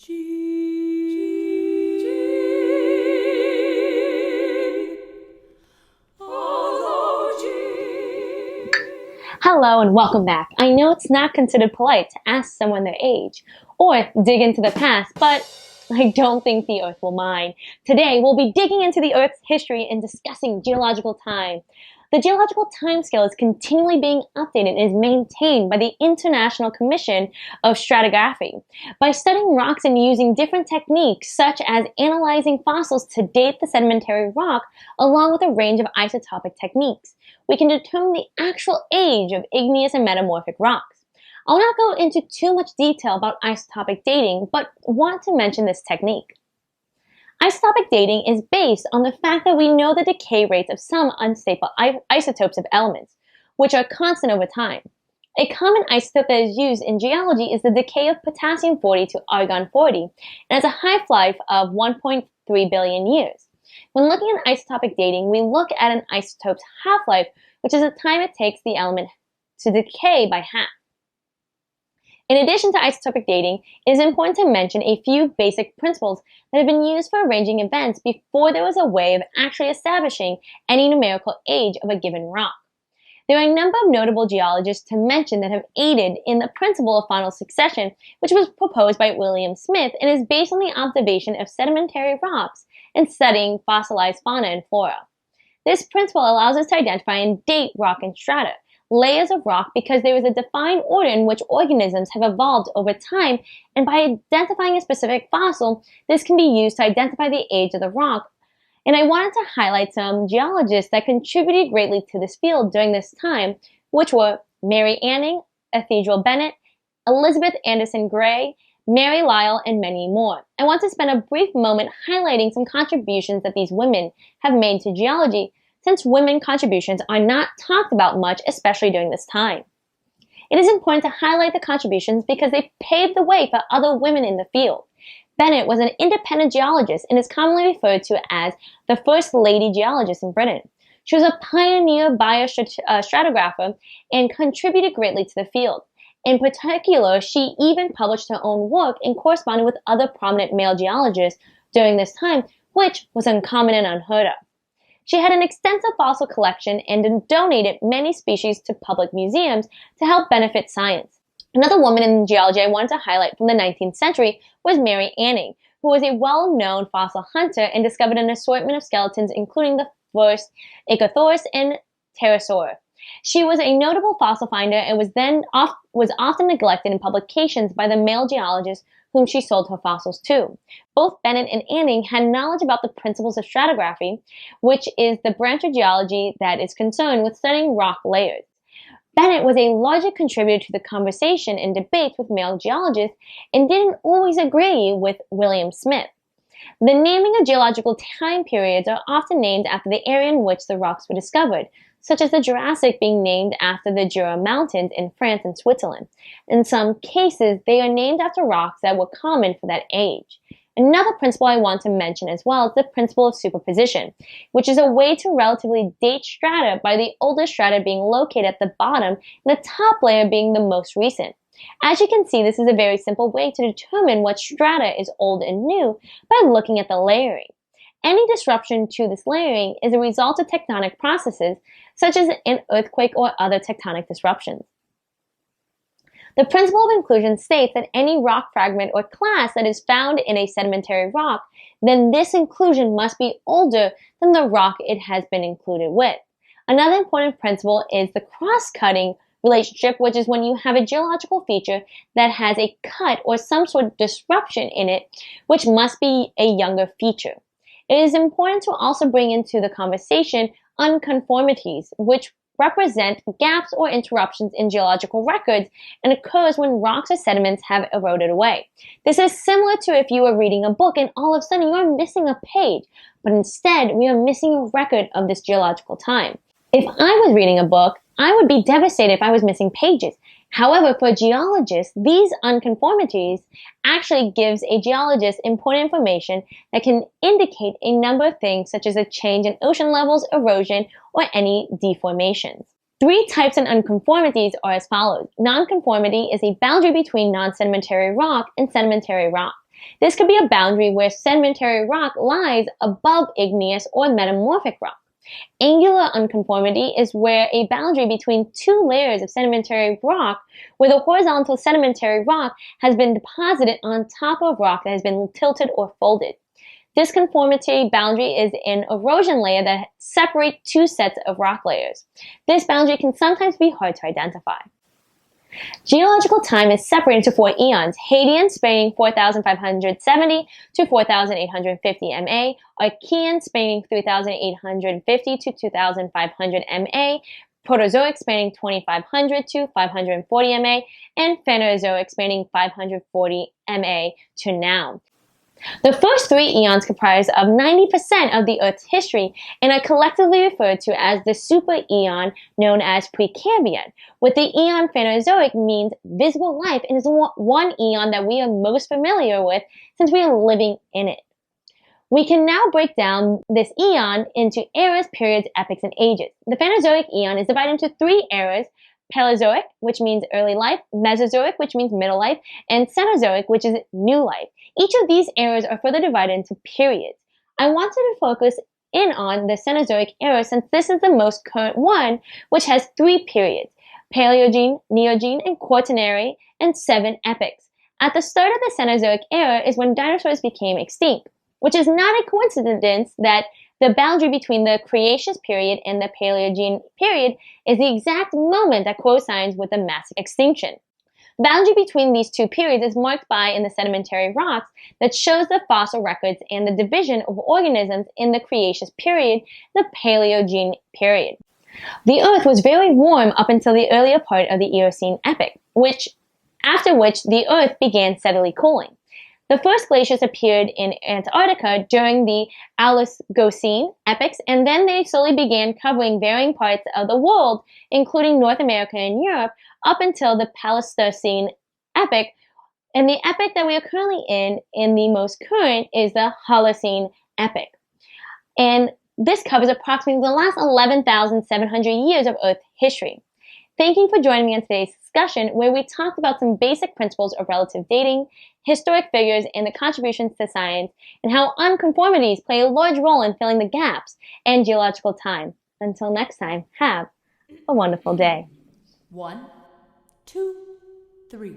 Hello and welcome back. I know it's not considered polite to ask someone their age or dig into the past, but I don't think the Earth will mind. Today, we'll be digging into the Earth's history and discussing geological time. The geological timescale is continually being updated and is maintained by the International Commission of Stratigraphy. By studying rocks and using different techniques, such as analyzing fossils to date the sedimentary rock, along with a range of isotopic techniques, we can determine the actual age of igneous and metamorphic rocks. I'll not go into too much detail about isotopic dating, but want to mention this technique. Isotopic dating is based on the fact that we know the decay rates of some unstable isotopes of elements, which are constant over time. A common isotope that is used in geology is the decay of potassium-40 to argon-40, and has a half-life of 1.3 billion years. When looking at isotopic dating, we look at an isotope's half-life, which is the time it takes the element to decay by half. In addition to isotopic dating, it is important to mention a few basic principles that have been used for arranging events before there was a way of actually establishing any numerical age of a given rock. There are a number of notable geologists to mention that have aided in the principle of faunal succession, which was proposed by William Smith and is based on the observation of sedimentary rocks and studying fossilized fauna and flora. This principle allows us to identify and date rock and strata, layers of rock, because there is a defined order in which organisms have evolved over time, and by identifying a specific fossil, this can be used to identify the age of the rock. And I wanted to highlight some geologists that contributed greatly to this field during this time, which were Mary Anning, Ethel Bennett, Elizabeth Anderson Gray, Mary Lyell, and many more. I want to spend a brief moment highlighting some contributions that these women have made to geology, since women contributions are not talked about much, especially during this time. It is important to highlight the contributions because they paved the way for other women in the field. Bennett was an independent geologist and is commonly referred to as the first lady geologist in Britain. She was a pioneer biostratigrapher and contributed greatly to the field. In particular, she even published her own work and corresponded with other prominent male geologists during this time, which was uncommon and unheard of. She had an extensive fossil collection and donated many species to public museums to help benefit science. Another woman in geology I wanted to highlight from the 19th century was Mary Anning, who was a well-known fossil hunter and discovered an assortment of skeletons, including the first Ichthyosaurus and Pterosaur. She was a notable fossil finder and was often neglected in publications by the male geologists whom she sold her fossils to. Both Bennett and Anning had knowledge about the principles of stratigraphy, which is the branch of geology that is concerned with studying rock layers. Bennett was a larger contributor to the conversation and debates with male geologists and didn't always agree with William Smith. The naming of geological time periods are often named after the area in which the rocks were discovered, such as the Jurassic being named after the Jura Mountains in France and Switzerland. In some cases, they are named after rocks that were common for that age. Another principle I want to mention as well is the principle of superposition, which is a way to relatively date strata by the older strata being located at the bottom and the top layer being the most recent. As you can see, this is a very simple way to determine what strata is old and new by looking at the layering. Any disruption to this layering is a result of tectonic processes, such as an earthquake or other tectonic disruptions. The principle of inclusion states that any rock fragment or class that is found in a sedimentary rock, then this inclusion must be older than the rock it has been included with. Another important principle is the cross-cutting relationship, which is when you have a geological feature that has a cut or some sort of disruption in it, which must be a younger feature. It is important to also bring into the conversation unconformities, which represent gaps or interruptions in geological records and occurs when rocks or sediments have eroded away. This is similar to if you were reading a book and all of a sudden you are missing a page, but instead we are missing a record of this geological time. If I was reading a book, I would be devastated if I was missing pages. However, for geologists, these unconformities actually gives a geologist important information that can indicate a number of things, such as a change in ocean levels, erosion, or any deformations. 3 types of unconformities are as follows. Nonconformity is a boundary between non-sedimentary rock and sedimentary rock. This could be a boundary where sedimentary rock lies above igneous or metamorphic rock. Angular unconformity is where a boundary between two layers of sedimentary rock, where the horizontal sedimentary rock has been deposited on top of rock that has been tilted or folded. This conformity boundary is an erosion layer that separates two sets of rock layers. This boundary can sometimes be hard to identify. Geological time is separated into 4 eons: Hadean, spanning 4,570 to 4,850 MA, Archean, spanning 3,850 to 2,500 MA, Proterozoic, spanning 2,500 to 540 MA, and Phanerozoic, spanning 540 MA to now. The first 3 eons comprise of 90% of the Earth's history and are collectively referred to as the super eon known as Precambrian, with the eon Phanerozoic means visible life and is one eon that we are most familiar with since we are living in it. We can now break down this eon into eras, periods, epochs, and ages. The Phanerozoic eon is divided into 3 eras: Paleozoic, which means early life, Mesozoic, which means middle life, and Cenozoic, which is new life. Each of these eras are further divided into periods. I wanted to focus in on the Cenozoic era since this is the most current one, which has 3 periods: Paleogene, Neogene, and Quaternary, and 7 epochs. At the start of the Cenozoic era is when dinosaurs became extinct, which is not a coincidence that the boundary between the Cretaceous period and the Paleogene period is the exact moment that coincides with the massive extinction. The boundary between these 2 periods is marked by in the sedimentary rocks that shows the fossil records and the division of organisms in the Cretaceous period, the Paleogene period. The Earth was very warm up until the earlier part of the Eocene epoch, after which the Earth began steadily cooling. The first glaciers appeared in Antarctica during the Oligocene epochs, and then they slowly began covering varying parts of the world, including North America and Europe, up until the Pleistocene epoch. And the epoch that we are currently in the most current, is the Holocene epoch. And this covers approximately the last 11,700 years of Earth history. Thank you for joining me on today's discussion, where we talked about some basic principles of relative dating, historic figures, and the contributions to science, and how unconformities play a large role in filling the gaps in geological time. Until next time, have a wonderful day. 1, 2, 3.